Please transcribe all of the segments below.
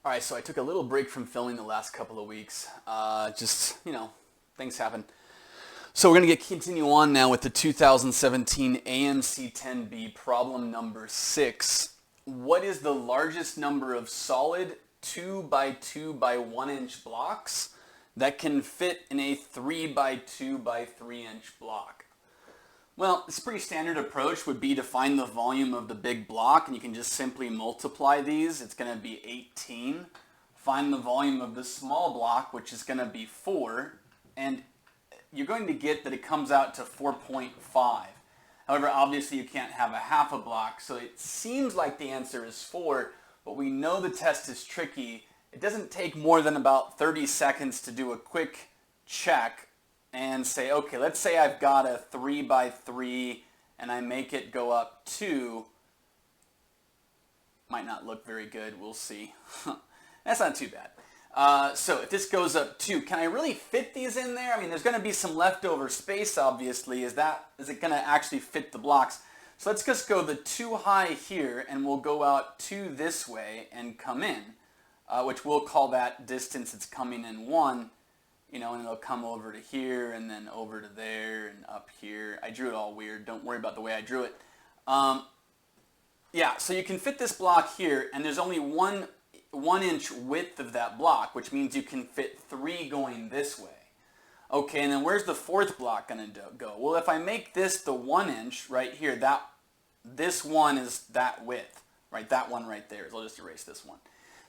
All right, so I took a little break from filming the last couple of weeks. Things happen. So we're going to continue on now with the 2017 AMC 10B problem number 6. What is the largest number of solid 2 by 2 by 1 inch blocks that can fit in a 3 by 2 by 3 inch block? Well, this pretty standard approach would be to find the volume of the big block, and you can just simply multiply these. It's going to be 18. Find the volume of the small block, which is going to be 4, and you're going to get that it comes out to 4.5. However, obviously you can't have a half a block, so it seems like the answer is 4, but we know the test is tricky. It doesn't take more than about 30 seconds to do a quick check and say, okay, let's say I've got a 3 by 3 and I make it go up 2. Might not look very good, we'll see. That's not too bad. So if this goes up 2, can I really fit these in there? I mean, there's going to be some leftover space, obviously. Is it going to actually fit the blocks? So let's just go the 2 high here, and we'll go out 2 this way and come in, which we'll call that distance it's coming in 1. And it'll come over to here and then over to there and up here. I drew it all weird. Don't worry about the way I drew it. So you can fit this block here, and there's only 1 inch width of that block, which means you can fit 3 going this way. Okay, and then where's the 4th block going to go? Well, if I make this the 1 inch right here, this one is that width, right? That one right there. So I'll just erase this one.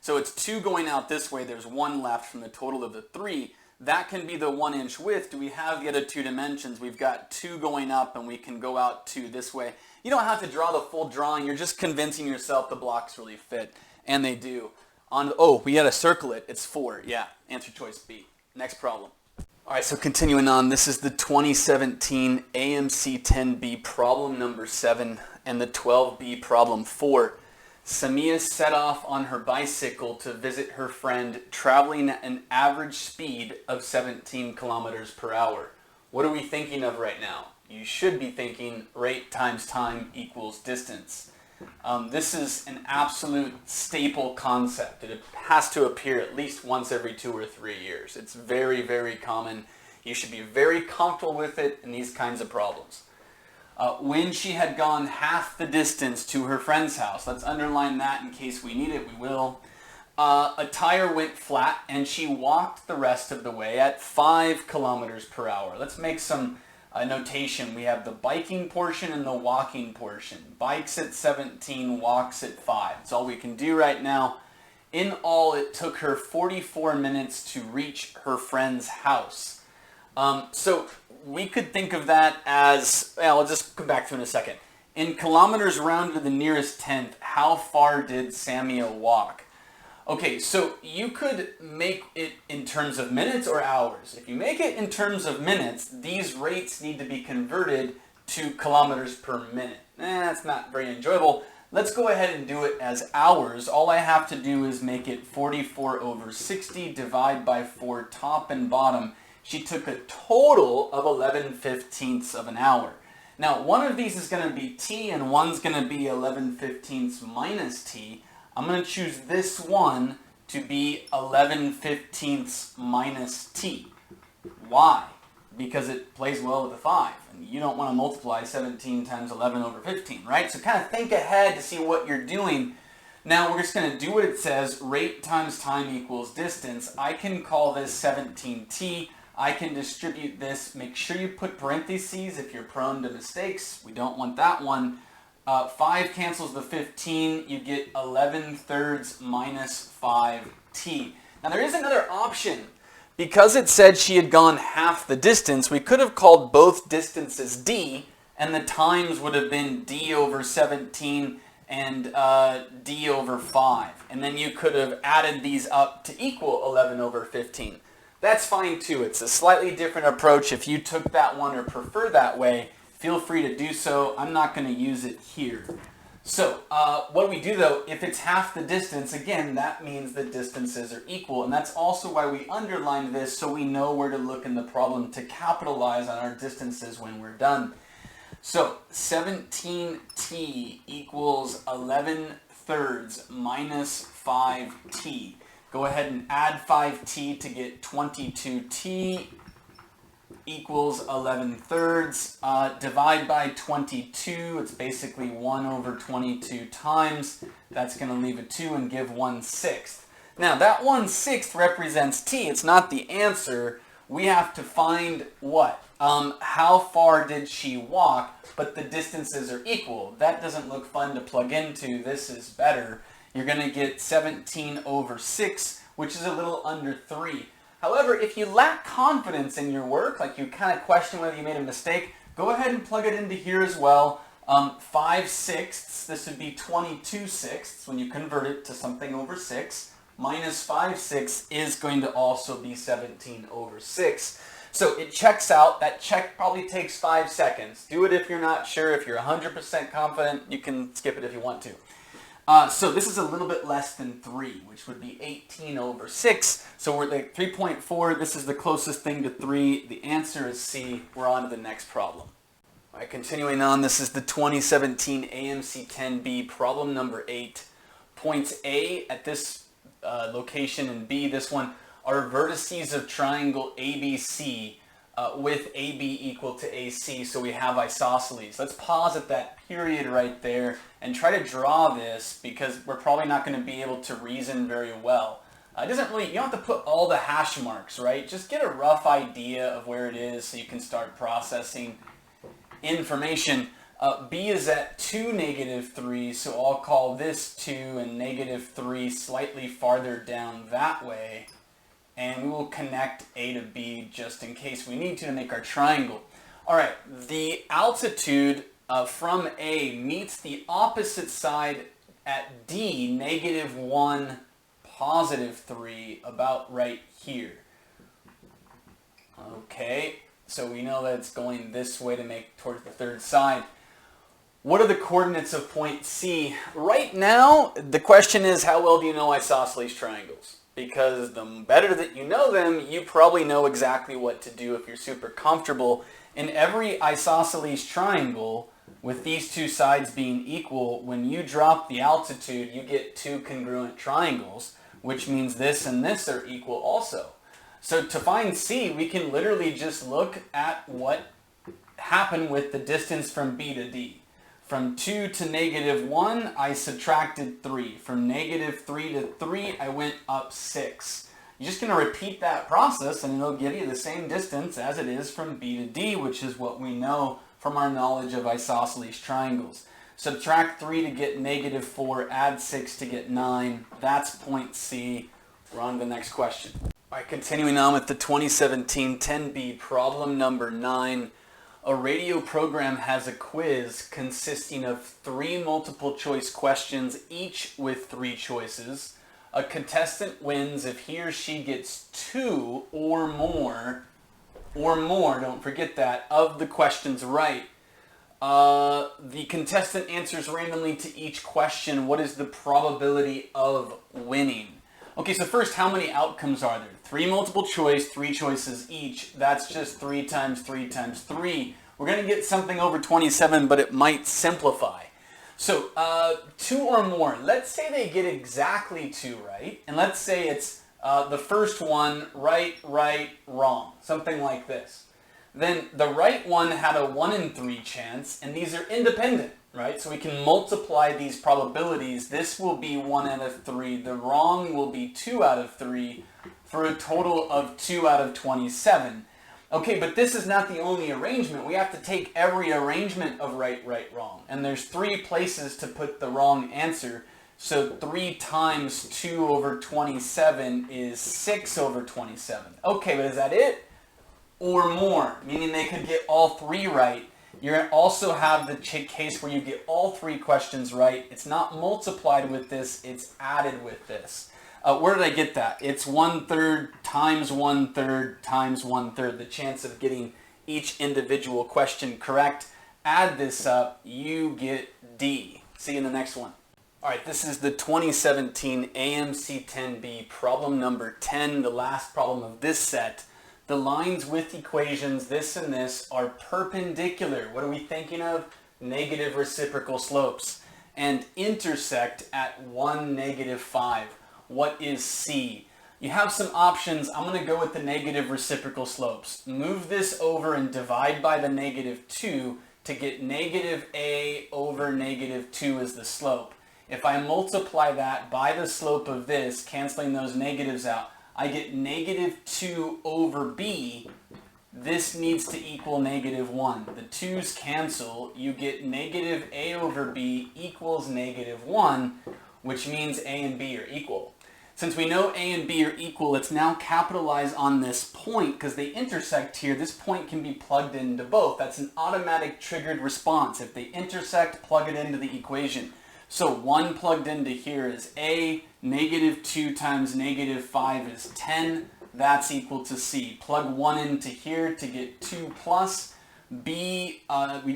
So it's 2 going out this way. There's 1 left from the total of the 3. That can be the 1 inch width. Do we have the other 2 dimensions? We've got 2 going up, and we can go out 2 this way. You don't have to draw the full drawing. You're just convincing yourself the blocks really fit, and they do. We got to circle it. It's 4. Yeah, answer choice B. Next problem. All right, so continuing on, this is the 2017 AMC 10B problem number 7 and the 12B problem 4. Samia set off on her bicycle to visit her friend, traveling at an average speed of 17 kilometers per hour. What are we thinking of right now? You should be thinking rate times time equals distance. This is an absolute staple concept. It has to appear at least once every 2 or 3 years. It's very, very common. You should be very comfortable with it in these kinds of problems. When she had gone half the distance to her friend's house, let's underline that in case we need it, we will. A tire went flat and she walked the rest of the way at 5 kilometers per hour. Let's make some notation. We have the biking portion and the walking portion. Bikes at 17, walks at 5. That's all we can do right now. In all, it took her 44 minutes to reach her friend's house. So we could think of that as, I'll just come back to it in a second. In kilometers round to the nearest tenth, how far did Samia walk? Okay, so you could make it in terms of minutes or hours. If you make it in terms of minutes, these rates need to be converted to kilometers per minute. That's not very enjoyable. Let's go ahead and do it as hours. All I have to do is make it 44 over 60, divide by 4 top and bottom. She took a total of 11/15ths of an hour. Now, one of these is going to be t and one's going to be 11/15ths minus t. I'm going to choose this one to be 11/15ths minus t. Why? Because it plays well with a 5. And you don't want to multiply 17 times 11 over 15, right? So kind of think ahead to see what you're doing. Now we're just going to do what it says. Rate times time equals distance. I can call this 17t. I can distribute this. Make sure you put parentheses if you're prone to mistakes. We don't want that one. 5 cancels the 15. You get 11/3 minus 5t. Now there is another option. Because it said she had gone half the distance, we could have called both distances d, and the times would have been d over 17 and d over 5. And then you could have added these up to equal 11 over 15. That's fine too. It's a slightly different approach. If you took that one or prefer that way, feel free to do so. I'm not going to use it here. So what do we do though? If it's half the distance, again, that means the distances are equal. And that's also why we underlined this, so we know where to look in the problem to capitalize on our distances when we're done. So 17t equals 11/3 thirds minus 5t. Go ahead and add 5t to get 22t equals 11 thirds. Divide by 22, it's basically 1 over 22 times. That's going to leave a 2 and give 1/6. Now that 1/6 represents t. It's not the answer. We have to find what? How far did she walk, but the distances are equal. That doesn't look fun to plug into. This is better. You're going to get 17 over 6, which is a little under 3. However, if you lack confidence in your work, like you kind of question whether you made a mistake, go ahead and plug it into here as well. 5/6, this would be 22/6 when you convert it to something over 6, minus 5/6 is going to also be 17 over 6. So it checks out. That check probably takes 5 seconds. Do it if you're not sure. If you're 100% confident, you can skip it if you want to. So this is a little bit less than 3, which would be 18 over 6. So we're like 3.4. This is the closest thing to 3. The answer is C. We're on to the next problem. All right, continuing on, this is the 2017 AMC 10B problem number 8. Points A at this location and B, this one, are vertices of triangle ABC with AB equal to AC, so we have isosceles. Let's pause at that period right there and try to draw this because we're probably not going to be able to reason very well. It doesn't really, you don't have to put all the hash marks, right? Just get a rough idea of where it is so you can start processing information. B is at 2, -3, so I'll call this 2 and -3 slightly farther down that way. And we will connect A to B just in case we need to make our triangle. All right, the altitude from A meets the opposite side at D, -1, +3, about right here. Okay, so we know that it's going this way to make towards the third side. What are the coordinates of point C? Right now, the question is, how well do you know isosceles triangles? Because the better that you know them, you probably know exactly what to do if you're super comfortable. In every isosceles triangle, with these two sides being equal, when you drop the altitude, you get 2 congruent triangles, which means this and this are equal also. So to find C, we can literally just look at what happened with the distance from B to D. From 2 to -1, I subtracted 3. From -3 to 3, I went up 6. You're just going to repeat that process and it'll give you the same distance as it is from B to D, which is what we know from our knowledge of isosceles triangles. Subtract 3 to get -4, add 6 to get 9. That's point C. We're on to the next question. All right, continuing on with the 2017 10B problem number 9. A radio program has a quiz consisting of 3 multiple choice questions, each with 3 choices. A contestant wins if he or she gets 2 or more, don't forget that, of the questions right. The contestant answers randomly to each question. What is the probability of winning? Okay, so first, how many outcomes are there? 3 multiple choice, 3 choices each. That's just 3 times 3 times 3. We're going to get something over 27, but it might simplify. So 2 or more. Let's say they get exactly 2 right. And let's say it's the first one, right, wrong. Something like this. Then the right one had a 1 in 3 chance, and these are independent, right? So we can multiply these probabilities. This will be 1 out of 3. The wrong will be 2 out of 3 for a total of 2 out of 27. Okay, but this is not the only arrangement. We have to take every arrangement of right, wrong. And there's 3 places to put the wrong answer. So 3 times 2 over 27 is 6 over 27. Okay, but is that it? Or more, meaning they could get all 3 right. You're going to also have the case where you get all 3 questions right. It's not multiplied with this, it's added with this. Where did I get that? It's 1/3 times 1/3 times 1/3. The chance of getting each individual question correct. Add this up, you get D. See you in the next one. All right, this is the 2017 AMC 10B problem number 10, the last problem of this set. The lines with equations, this and this, are perpendicular. What are we thinking of? Negative reciprocal slopes. and intersect at 1, -5. What is C? You have some options. I'm going to go with the negative reciprocal slopes. Move this over and divide by the -2 to get -a over -2 as the slope. If I multiply that by the slope of this, canceling those negatives out, I get -2 over b. This needs to equal -1. The 2's cancel. You get -a over b equals -1, which means a and b are equal. Since we know a and b are equal, let's now capitalize on this point because they intersect here. This point can be plugged into both. That's an automatic triggered response. If they intersect, plug it into the equation. So 1 plugged into here is a, -2 times -5 is 10. That's equal to C. Plug 1 into here to get 2 plus. B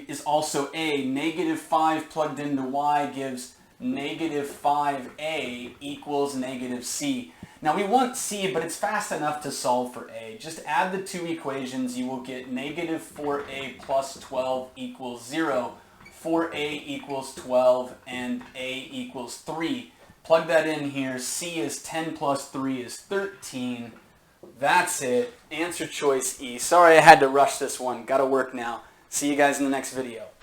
is also A. -5 plugged into Y gives -5A equals -C. Now we want C, but it's fast enough to solve for A. Just add the two equations. You will get -4A plus 12 equals 0. 4A equals 12 and A equals 3. Plug that in here. C is 10 plus 3 is 13. That's it. Answer choice E. Sorry I had to rush this one. Gotta work now. See you guys in the next video.